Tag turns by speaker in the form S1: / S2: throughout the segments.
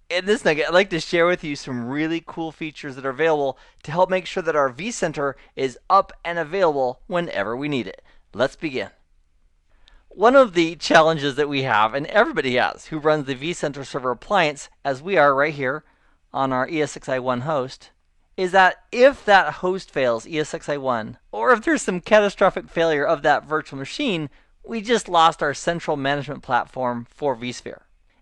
S1: In this nugget, I'd like to share with you some really cool features that are available to help make sure that our vCenter is up and available whenever we need it. Let's begin. One of the challenges that we have, and everybody has who runs the vCenter server appliance, as we are right here on our ESXi1 host, is that if that host fails, ESXi1, or if there's some catastrophic failure of that virtual machine, we just lost our central management platform for vSphere.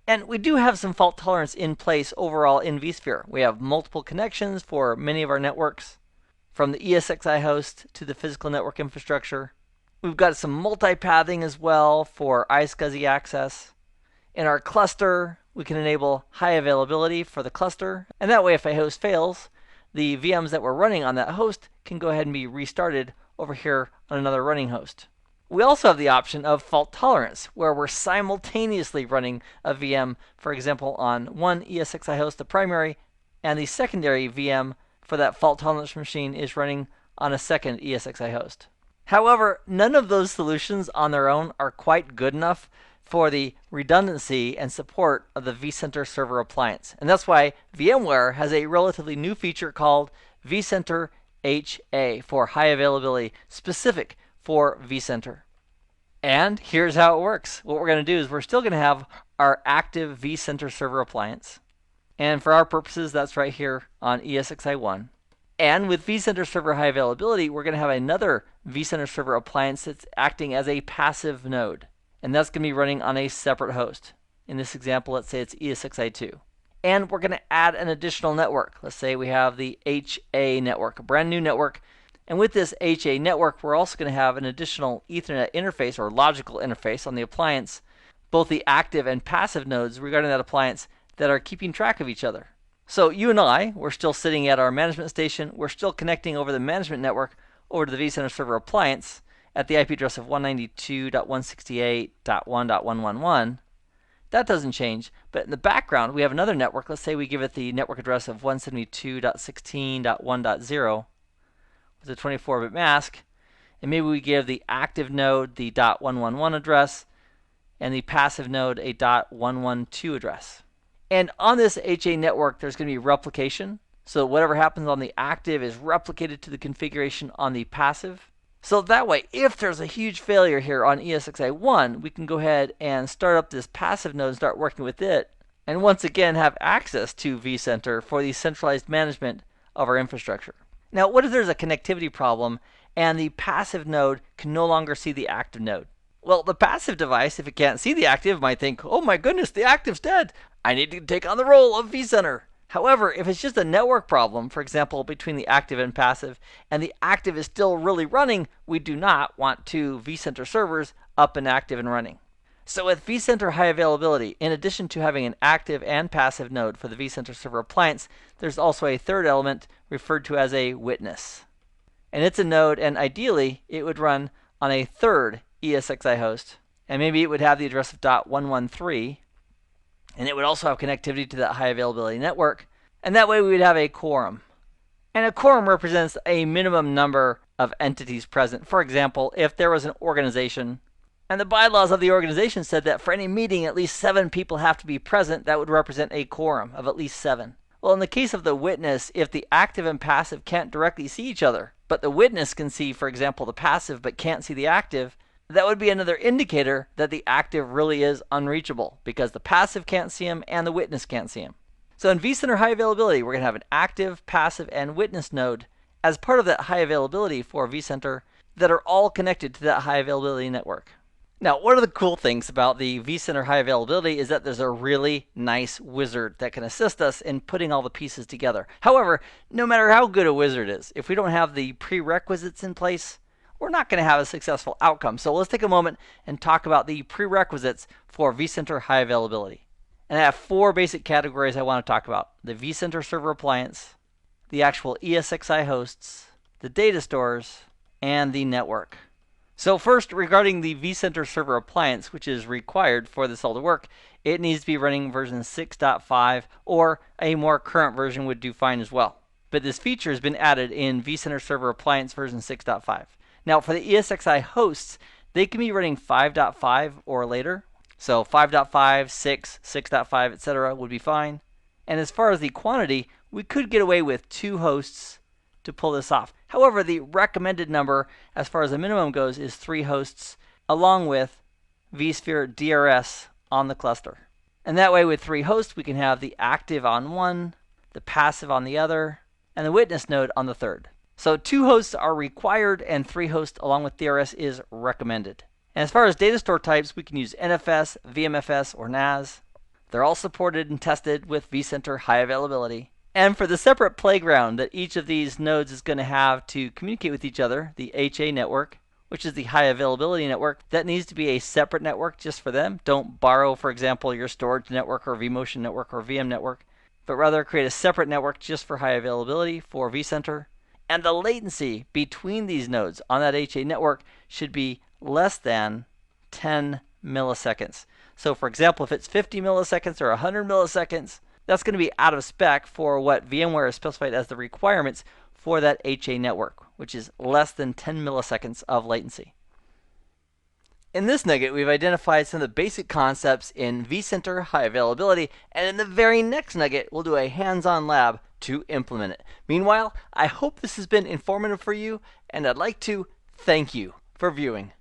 S1: And we do have some fault tolerance in place overall in vSphere. We have multiple connections for many of our networks, from the ESXi host to the physical network infrastructure. We've got some multipathing as well for iSCSI access. In our cluster, we can enable high availability for the cluster, and that way if a host fails, the VMs that we're running on that host can go ahead and be restarted over here on another running host. We also have the option of fault tolerance, where we're simultaneously running a VM, for example, on one ESXi host, the primary, and the secondary VM for that fault tolerance machine is running on a second ESXi host. However, none of those solutions on their own are quite good enough for the redundancy and support of the vCenter server appliance. And that's why VMware has a relatively new feature called vCenter HA for high availability, specific for vCenter. And here's how it works. What we're going to do is we're still going to have our active vCenter server appliance. And for our purposes, that's right here on ESXi1. And with vCenter server high availability, we're going to have another vCenter server appliance that's acting as a passive node. And that's going to be running on a separate host. In this example, let's say it's ESXi2. And we're going to add an additional network. Let's say we have the HA network, a brand new network. And with this HA network, we're also going to have an additional Ethernet interface or logical interface on the appliance, both the active and passive nodes regarding that appliance that are keeping track of each other. So you and I, we're still sitting at our management station. We're still connecting over the management network over to the vCenter server appliance at the IP address of 192.168.1.111. That doesn't change, but in the background, we have another network. Let's say we give it the network address of 172.16.1.0 with a 24-bit mask, and maybe we give the active node the .111 address and the passive node a .112 address. And on this HA network, there's going to be replication, so whatever happens on the active is replicated to the configuration on the passive. So that way, if there's a huge failure here on ESXi1, we can go ahead and start up this passive node and start working with it, and once again have access to vCenter for the centralized management of our infrastructure. Now, what if there's a connectivity problem and the passive node can no longer see the active node? Well, the passive device, if it can't see the active, might think, oh my goodness, the active's dead. I need to take on the role of vCenter. However, if it's just a network problem, for example, between the active and passive, and the active is still really running, we do not want two vCenter servers up and active and running. So with vCenter high availability, in addition to having an active and passive node for the vCenter server appliance, there's also a third element referred to as a witness. And it's a node, and ideally, it would run on a third ESXi host. And maybe it would have the address of .113, and it would also have connectivity to that high availability network. And that way we would have a quorum. And a quorum represents a minimum number of entities present. For example, if there was an organization, and the bylaws of the organization said that for any meeting, at least 7 people have to be present, that would represent a quorum of at least 7. Well, in the case of the witness, if the active and passive can't directly see each other, but the witness can see, for example, the passive but can't see the active, that would be another indicator that the active really is unreachable, because the passive can't see him and the witness can't see him. So in vCenter high availability, we're going to have an active, passive, and witness node as part of that high availability for vCenter that are all connected to that high availability network. Now, one of the cool things about the vCenter high availability is that there's a really nice wizard that can assist us in putting all the pieces together. However, no matter how good a wizard is, if we don't have the prerequisites in place, we're not going to have a successful outcome. So let's take a moment and talk about the prerequisites for vCenter high availability. And I have 4 basic categories I want to talk about: the vCenter server appliance, the actual ESXi hosts, the data stores, and the network. So first, regarding the vCenter server appliance, which is required for this all to work, it needs to be running version 6.5, or a more current version would do fine as well. But this feature has been added in vCenter server appliance version 6.5. Now, for the ESXi hosts, they can be running 5.5 or later. So 5.5, 6, 6.5, etc. would be fine. And as far as the quantity, we could get away with 2 hosts to pull this off. However, the recommended number, as far as the minimum goes, is 3 hosts, along with vSphere DRS on the cluster. And that way, with 3 hosts, we can have the active on one, the passive on the other, and the witness node on the third. So 2 hosts are required, and 3 hosts along with DRS is recommended. And as far as data store types, we can use NFS, VMFS, or NAS. They're all supported and tested with vCenter high availability. And for the separate playground that each of these nodes is going to have to communicate with each other, the HA network, which is the high availability network, that needs to be a separate network just for them. Don't borrow, for example, your storage network or vMotion network or VM network, but rather create a separate network just for high availability for vCenter. And the latency between these nodes on that HA network should be less than 10 milliseconds. So for example, if it's 50 milliseconds or 100 milliseconds, that's going to be out of spec for what VMware has specified as the requirements for that HA network, which is less than 10 milliseconds of latency. In this nugget, we've identified some of the basic concepts in vCenter high availability, and in the very next nugget, we'll do a hands-on lab to implement it. Meanwhile, I hope this has been informative for you, and I'd like to thank you for viewing.